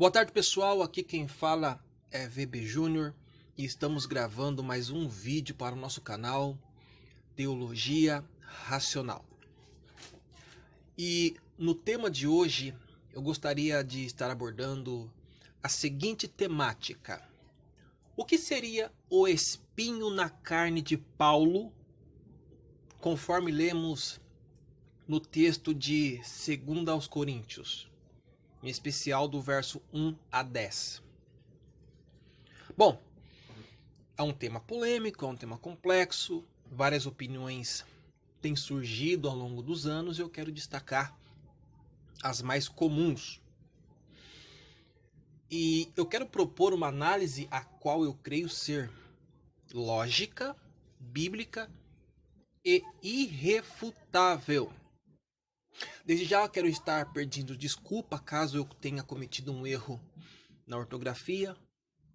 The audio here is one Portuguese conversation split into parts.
Boa tarde, pessoal. Aqui quem fala é VB Júnior e estamos gravando mais um vídeo para o nosso canal Teologia Racional. E no tema de hoje eu gostaria de estar abordando a seguinte temática: o que seria o espinho na carne de Paulo, conforme lemos no texto de 2 aos Coríntios, em especial do verso 1 a 10. Bom, é um tema polêmico, é um tema complexo, várias opiniões têm surgido ao longo dos anos e eu quero destacar as mais comuns. E eu quero propor uma análise a qual eu creio ser lógica, bíblica e irrefutável. Desde já eu quero estar pedindo desculpa caso eu tenha cometido um erro na ortografia,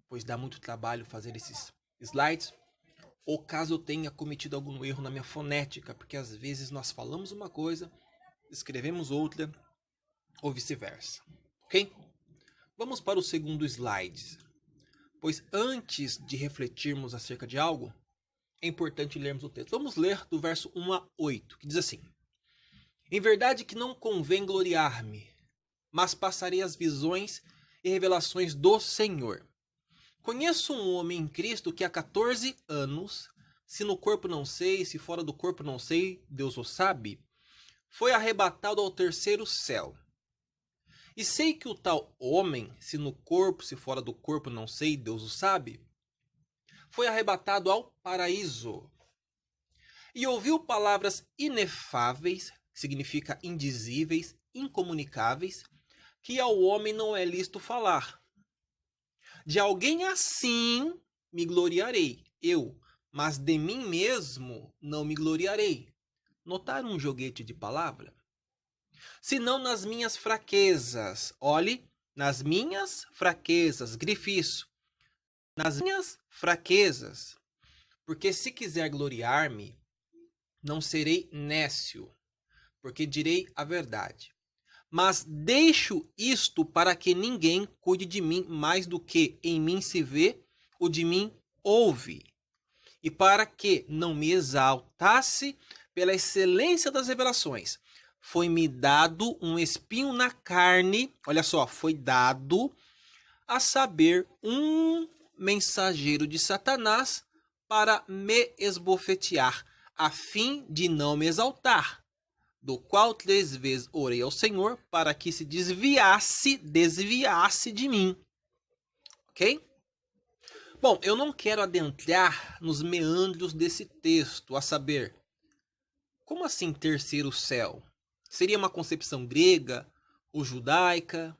pois dá muito trabalho fazer esses slides, ou caso eu tenha cometido algum erro na minha fonética, porque às vezes nós falamos uma coisa, escrevemos outra, ou vice-versa. Ok? Vamos para o segundo slide, pois antes de refletirmos acerca de algo, é importante lermos o texto. Vamos ler do verso 1 a 8, que diz assim: Em verdade que não convém gloriar-me, mas passarei as visões e revelações do Senhor. Conheço um homem em Cristo que há 14 anos, se no corpo não sei, se fora do corpo não sei, Deus o sabe, foi arrebatado ao terceiro céu. E sei que o tal homem, se no corpo, se fora do corpo não sei, Deus o sabe, foi arrebatado ao paraíso. E ouviu palavras inefáveis, que significa indizíveis, incomunicáveis, que ao homem não é lícito falar. De alguém assim me gloriarei, eu, mas de mim mesmo não me gloriarei. Notaram um joguete de palavra? Senão nas minhas fraquezas. Olhe, nas minhas fraquezas, grifiço. Nas minhas fraquezas. Porque se quiser gloriar-me, não serei nécio, porque direi a verdade. Mas deixo isto para que ninguém cuide de mim mais do que em mim se vê, o de mim ouve. E para que não me exaltasse pela excelência das revelações, foi-me dado um espinho na carne, olha só, foi dado, a saber, um mensageiro de Satanás para me esbofetear, a fim de não me exaltar. Do qual 3 vezes orei ao Senhor para que se desviasse de mim. Ok? Bom, eu não quero adentrar nos meandros desse texto, a saber, como assim terceiro céu? Seria uma concepção grega ou judaica?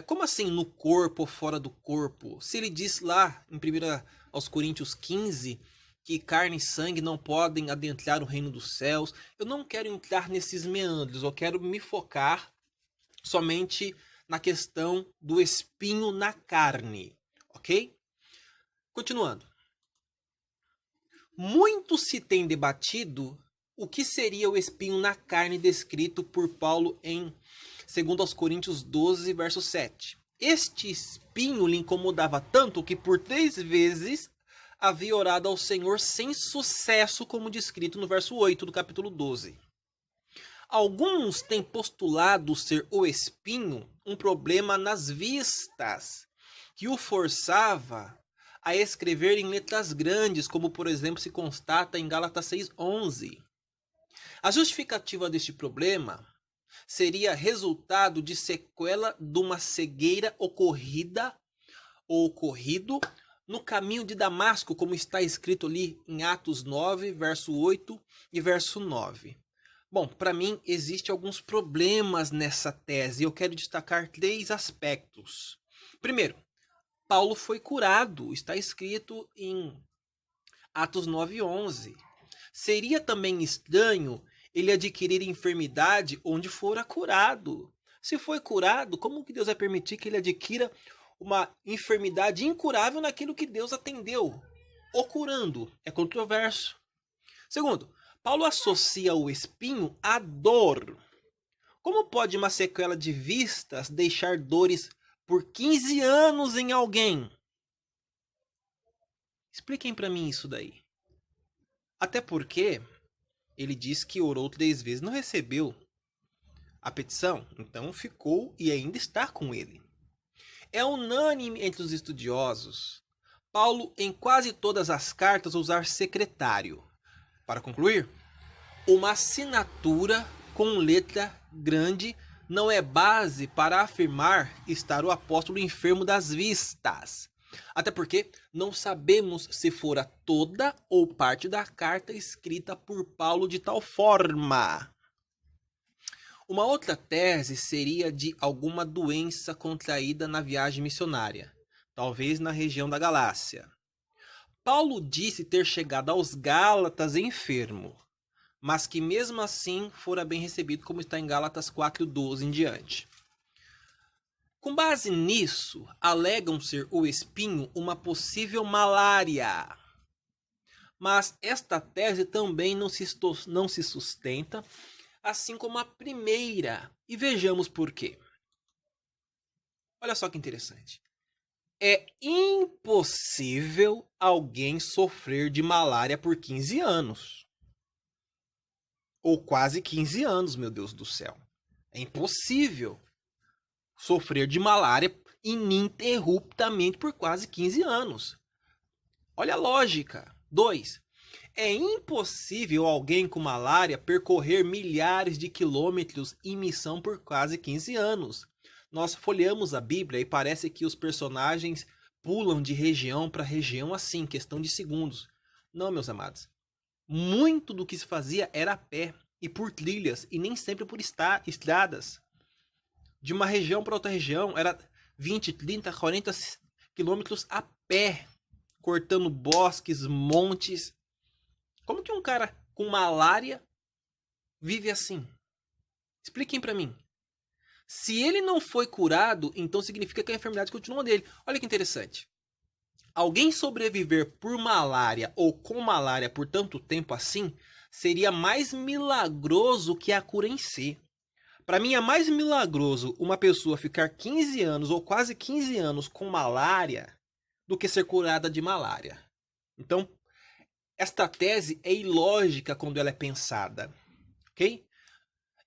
Como assim no corpo ou fora do corpo? Se ele diz lá em 1 aos Coríntios 15... que carne e sangue não podem adentrar o reino dos céus. Eu não quero entrar nesses meandros, eu quero me focar somente na questão do espinho na carne, ok? Continuando. Muito se tem debatido o que seria o espinho na carne descrito por Paulo em 2 aos Coríntios 12, verso 7. Este espinho lhe incomodava tanto que por 3 vezes havia orado ao Senhor sem sucesso, como descrito no verso 8 do capítulo 12. Alguns têm postulado ser o espinho um problema nas vistas, que o forçava a escrever em letras grandes, como por exemplo se constata em Gálatas 6:11. A justificativa deste problema seria resultado de sequela de uma cegueira ocorrido no caminho de Damasco, como está escrito ali em Atos 9, verso 8 e verso 9. Bom, para mim existem alguns problemas nessa tese e eu quero destacar 3 aspectos. Primeiro, Paulo foi curado, está escrito em Atos 9:11. Seria também estranho ele adquirir enfermidade onde fora curado. Se foi curado, como que Deus vai permitir que ele adquira uma enfermidade incurável naquilo que Deus atendeu, o curando? É controverso. Segundo, Paulo associa o espinho à dor. Como pode uma sequela de vistas deixar dores por 15 anos em alguém. Expliquem para mim isso daí. Até porque ele diz que orou 3 vezes, não recebeu a petição, então ficou e ainda está com ele. É unânime entre os estudiosos Paulo, em quase todas as cartas, usar secretário. Para concluir, uma assinatura com letra grande não é base para afirmar estar o apóstolo enfermo das vistas. Até porque não sabemos se fora toda ou parte da carta escrita por Paulo de tal forma. Uma outra tese seria de alguma doença contraída na viagem missionária, talvez na região da Galácia. Paulo disse ter chegado aos Gálatas enfermo, mas que mesmo assim fora bem recebido, como está em Gálatas 4:12 em diante. Com base nisso, alegam ser o espinho uma possível malária. Mas esta tese também não se sustenta, assim como a primeira. E vejamos por quê. Olha só que interessante. É impossível alguém sofrer de malária por 15 anos. Ou quase 15 anos, meu Deus do céu. É impossível sofrer de malária ininterruptamente por quase 15 anos. Olha a lógica. 2. É impossível alguém com malária percorrer milhares de quilômetros em missão por quase 15 anos. Nós folheamos a Bíblia e parece que os personagens pulam de região para região assim, questão de segundos. Não, meus amados. Muito do que se fazia era a pé e por trilhas e nem sempre por estradas. De uma região para outra região era 20, 30, 40 quilômetros a pé, cortando bosques, montes. Como que um cara com malária vive assim? Expliquem para mim. Se ele não foi curado, então significa que a enfermidade continua dele. Olha que interessante. Alguém sobreviver por malária ou com malária por tanto tempo assim seria mais milagroso que a cura em si. Para mim é mais milagroso uma pessoa ficar 15 anos ou quase 15 anos com malária do que ser curada de malária. Então, esta tese é ilógica quando ela é pensada, ok?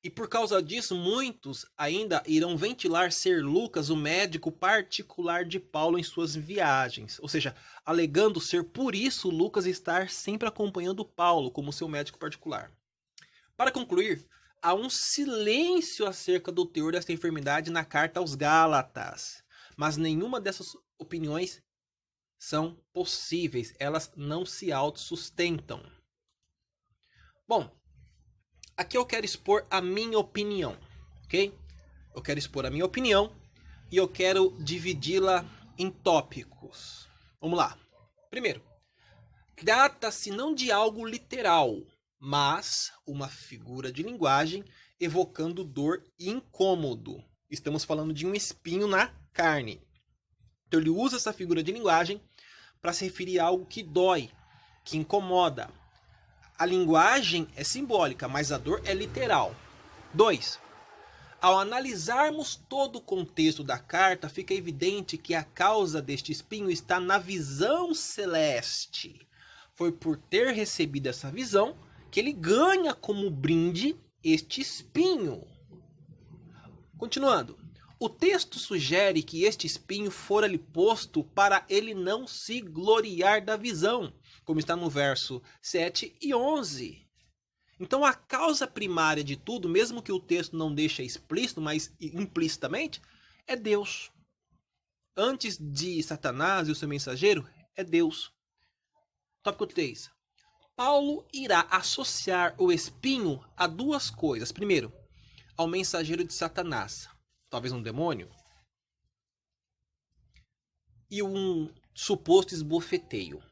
E por causa disso, muitos ainda irão ventilar ser Lucas o médico particular de Paulo em suas viagens. Ou seja, alegando ser por isso Lucas estar sempre acompanhando Paulo como seu médico particular. Para concluir, há um silêncio acerca do teor desta enfermidade na carta aos Gálatas. Mas nenhuma dessas opiniões são possíveis. Elas não se autossustentam. Bom, aqui eu quero expor a minha opinião, ok? Eu quero expor a minha opinião e eu quero dividi-la em tópicos. Vamos lá. Primeiro, trata-se não de algo literal, mas uma figura de linguagem evocando dor e incômodo. Estamos falando de um espinho na carne. Então ele usa essa figura de linguagem para se referir a algo que dói, que incomoda. A linguagem é simbólica, mas a dor é literal. 2. Ao analisarmos todo o contexto da carta, fica evidente que a causa deste espinho está na visão celeste. Foi por ter recebido essa visão que ele ganha como brinde este espinho. Continuando. O texto sugere que este espinho fora-lhe posto para ele não se gloriar da visão, como está no verso 7 e 11. Então a causa primária de tudo, mesmo que o texto não deixe explícito, mas implicitamente, é Deus. Antes de Satanás e o seu mensageiro, é Deus. Tópico 3. Paulo irá associar o espinho a duas coisas. Primeiro, ao mensageiro de Satanás, talvez um demônio, e um suposto esbofeteio.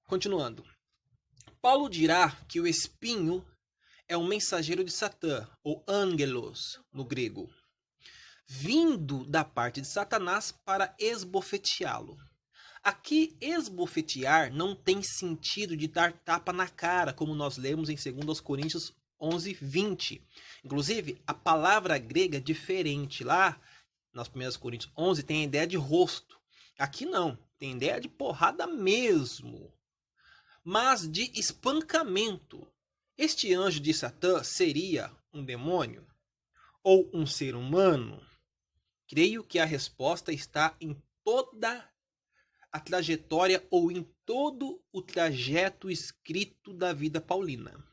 Continuando. Paulo dirá que o espinho é um mensageiro de Satã, ou ângelos, no grego, vindo da parte de Satanás para esbofeteá-lo. Aqui, esbofetear não tem sentido de dar tapa na cara, como nós lemos em 2 Coríntios 11:20. Inclusive, a palavra grega é diferente. Lá nas 1 Coríntios 11, tem a ideia de rosto. Aqui não, tem ideia de porrada mesmo, mas de espancamento. Este anjo de Satã seria um demônio ou um ser humano? Creio que a resposta está em toda a trajetória ou em todo o trajeto escrito da vida paulina.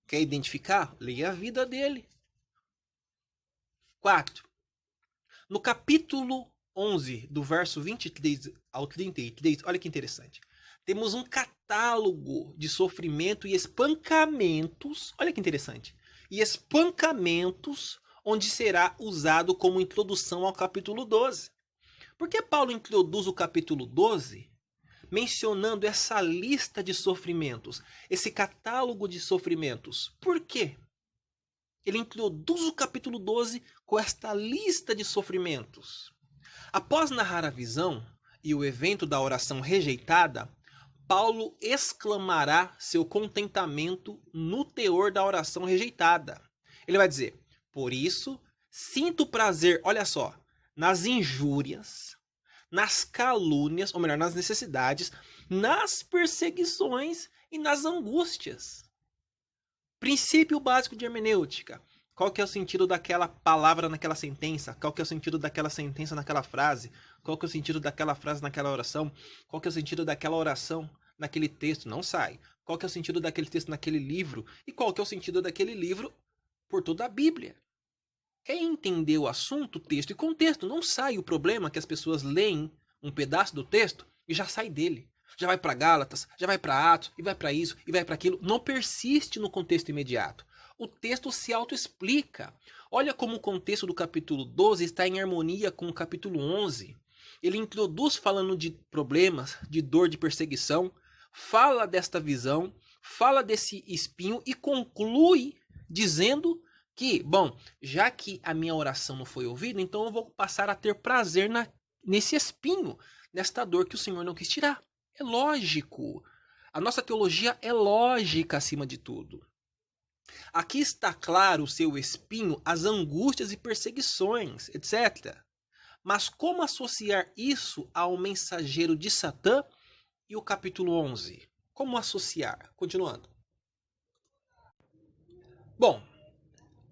Quer identificar? Leia a vida dele. 4. No capítulo 11, do verso 23 ao 33, olha que interessante. Temos um catálogo de sofrimento e espancamentos. Olha que interessante. E espancamentos onde será usado como introdução ao capítulo 12. Por que Paulo introduz o capítulo 12 mencionando essa lista de sofrimentos, esse catálogo de sofrimentos? Por quê? Ele introduz o capítulo 12 com esta lista de sofrimentos. Após narrar a visão e o evento da oração rejeitada, Paulo exclamará seu contentamento no teor da oração rejeitada. Ele vai dizer: por isso, sinto prazer, olha só, nas injúrias, nas calúnias, ou melhor, nas necessidades, nas perseguições e nas angústias. Princípio básico de hermenêutica. Qual que é o sentido daquela palavra naquela sentença? Qual que é o sentido daquela sentença naquela frase? Qual que é o sentido daquela frase naquela oração? Qual que é o sentido daquela oração naquele texto? Não sai. Qual que é o sentido daquele texto naquele livro? E qual que é o sentido daquele livro por toda a Bíblia? Quer entender o assunto, texto e contexto? Não sai. O problema é que as pessoas leem um pedaço do texto e já sai dele. Já vai para Gálatas, já vai para Atos, e vai para isso, e vai para aquilo. Não persiste no contexto imediato. O texto se autoexplica. Olha como o contexto do capítulo 12 está em harmonia com o capítulo 11. Ele introduz falando de problemas, de dor, de perseguição, fala desta visão, fala desse espinho e conclui dizendo que, bom, já que a minha oração não foi ouvida, então eu vou passar a ter prazer nesse espinho, nesta dor que o Senhor não quis tirar. É lógico. A nossa teologia é lógica acima de tudo. Aqui está claro o seu espinho, as angústias e perseguições, etc. Mas como associar isso ao mensageiro de Satã e o capítulo 11? Como associar? Continuando. Bom,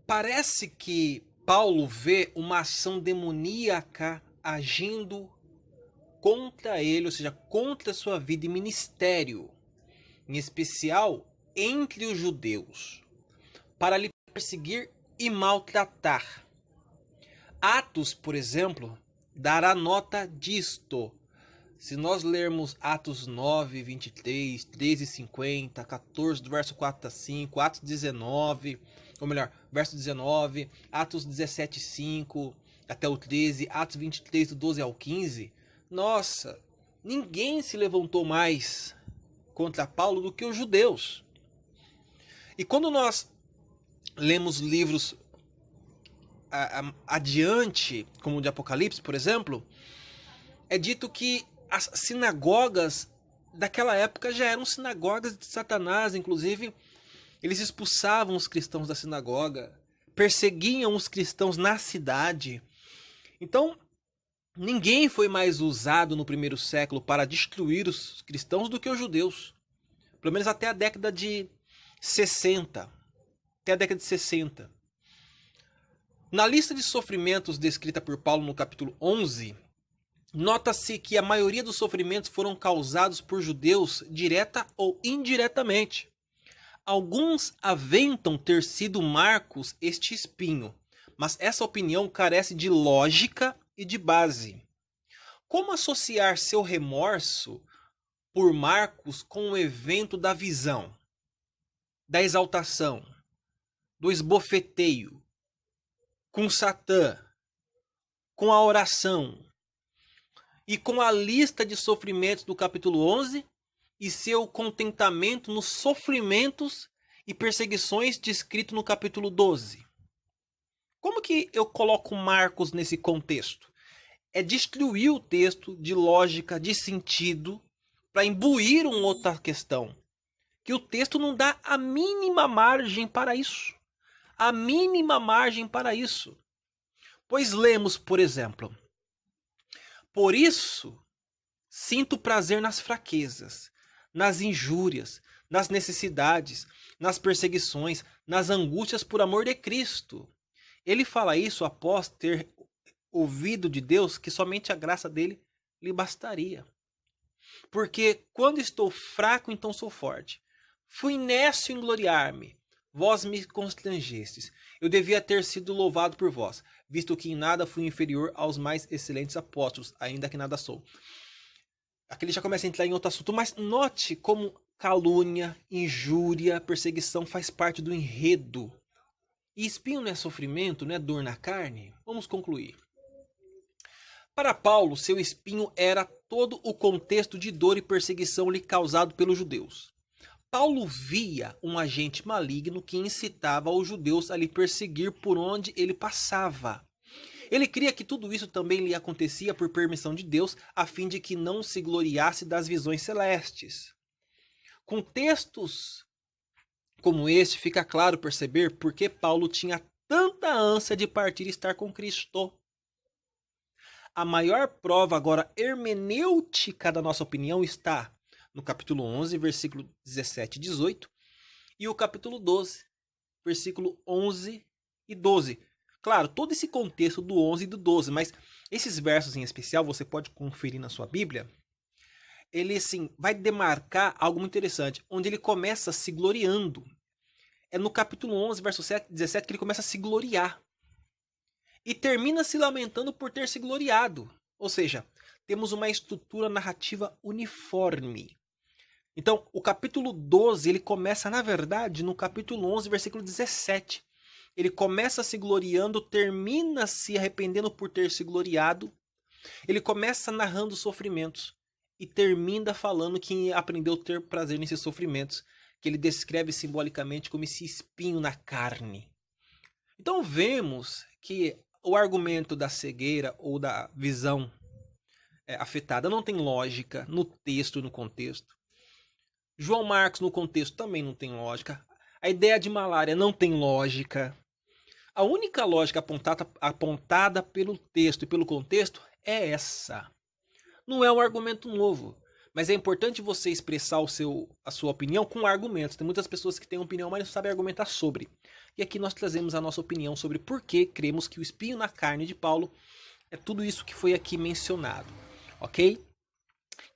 parece que Paulo vê uma ação demoníaca agindo contra ele, ou seja, contra sua vida e ministério, em especial entre os judeus, para lhe perseguir e maltratar. Atos, por exemplo, dará nota disto. Se nós lermos Atos 9, 23, 13, 50, 14, do verso 4 a 5, Atos 19, ou melhor, verso 19, Atos 17, 5, até o 13, Atos 23, do 12 ao 15, nossa, ninguém se levantou mais contra Paulo do que os judeus. E quando nós lemos livros adiante, como o de Apocalipse, por exemplo, é dito que as sinagogas daquela época já eram sinagogas de Satanás. Inclusive, eles expulsavam os cristãos da sinagoga, perseguiam os cristãos na cidade. Então, ninguém foi mais usado no primeiro século para destruir os cristãos do que os judeus. Pelo menos até a década de 60. Até a década de 60. Na lista de sofrimentos descrita por Paulo no capítulo 11, nota-se que a maioria dos sofrimentos foram causados por judeus direta ou indiretamente. Alguns aventam ter sido Marcos este espinho, mas essa opinião carece de lógica e de base. Como associar seu remorso por Marcos com o evento da visão, da exaltação, do esbofeteio, com Satã, com a oração e com a lista de sofrimentos do capítulo 11 e seu contentamento nos sofrimentos e perseguições descrito no capítulo 12? Como que eu coloco Marcos nesse contexto? É destruir o texto de lógica, de sentido, para imbuir uma outra questão. Que o texto não dá a mínima margem para isso. A mínima margem para isso. Pois lemos, por exemplo, por isso sinto prazer nas fraquezas, nas injúrias, nas necessidades, nas perseguições, nas angústias por amor de Cristo. Ele fala isso após ter ouvido de Deus que somente a graça dele lhe bastaria. Porque quando estou fraco, então sou forte. Fui nécio em gloriar-me. Vós me constrangestes. Eu devia ter sido louvado por vós, visto que em nada fui inferior aos mais excelentes apóstolos, ainda que nada sou. Aqui ele já começa a entrar em outro assunto, mas note como calúnia, injúria, perseguição faz parte do enredo. E espinho não é sofrimento, não é dor na carne? Vamos concluir. Para Paulo, seu espinho era todo o contexto de dor e perseguição lhe causado pelos judeus. Paulo via um agente maligno que incitava os judeus a lhe perseguir por onde ele passava. Ele cria que tudo isso também lhe acontecia por permissão de Deus, a fim de que não se gloriasse das visões celestes. Com textos como este, fica claro perceber por que Paulo tinha tanta ânsia de partir e estar com Cristo. A maior prova agora hermenêutica da nossa opinião está no capítulo 11, versículo 17 e 18, e o capítulo 12, versículo 11 e 12. Claro, todo esse contexto do 11 e do 12, mas esses versos em especial, você pode conferir na sua Bíblia, ele assim, vai demarcar algo muito interessante, onde ele começa se gloriando. É no capítulo 11, verso 17, que ele começa a se gloriar. E termina se lamentando por ter se gloriado. Ou seja, temos uma estrutura narrativa uniforme. Então, o capítulo 12, ele começa, na verdade, no capítulo 11, versículo 17. Ele começa se gloriando, termina se arrependendo por ter se gloriado. Ele começa narrando sofrimentos e termina falando que aprendeu a ter prazer nesses sofrimentos, que ele descreve simbolicamente como esse espinho na carne. Então vemos que o argumento da cegueira ou da visão afetada não tem lógica no texto e no contexto. João Marcos no contexto também não tem lógica. A ideia de malária não tem lógica. A única lógica apontada pelo texto e pelo contexto é essa. Não é um argumento novo, mas é importante você expressar a sua opinião com argumentos. Tem muitas pessoas que têm opinião, mas não sabem argumentar sobre. E aqui nós trazemos a nossa opinião sobre por que cremos que o espinho na carne de Paulo é tudo isso que foi aqui mencionado. Ok?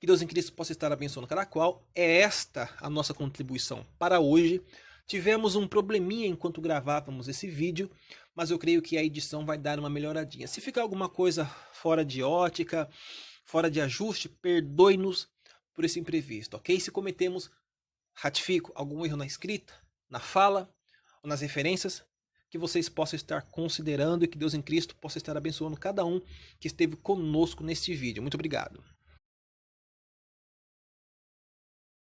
Que Deus em Cristo possa estar abençoando cada qual. É esta a nossa contribuição para hoje. Tivemos um probleminha enquanto gravávamos esse vídeo, mas eu creio que a edição vai dar uma melhoradinha. Se ficar alguma coisa fora de ótica, fora de ajuste, perdoe-nos por esse imprevisto, ok? Se cometemos, ratifico, algum erro na escrita, na fala ou nas referências, que vocês possam estar considerando e que Deus em Cristo possa estar abençoando cada um que esteve conosco neste vídeo. Muito obrigado.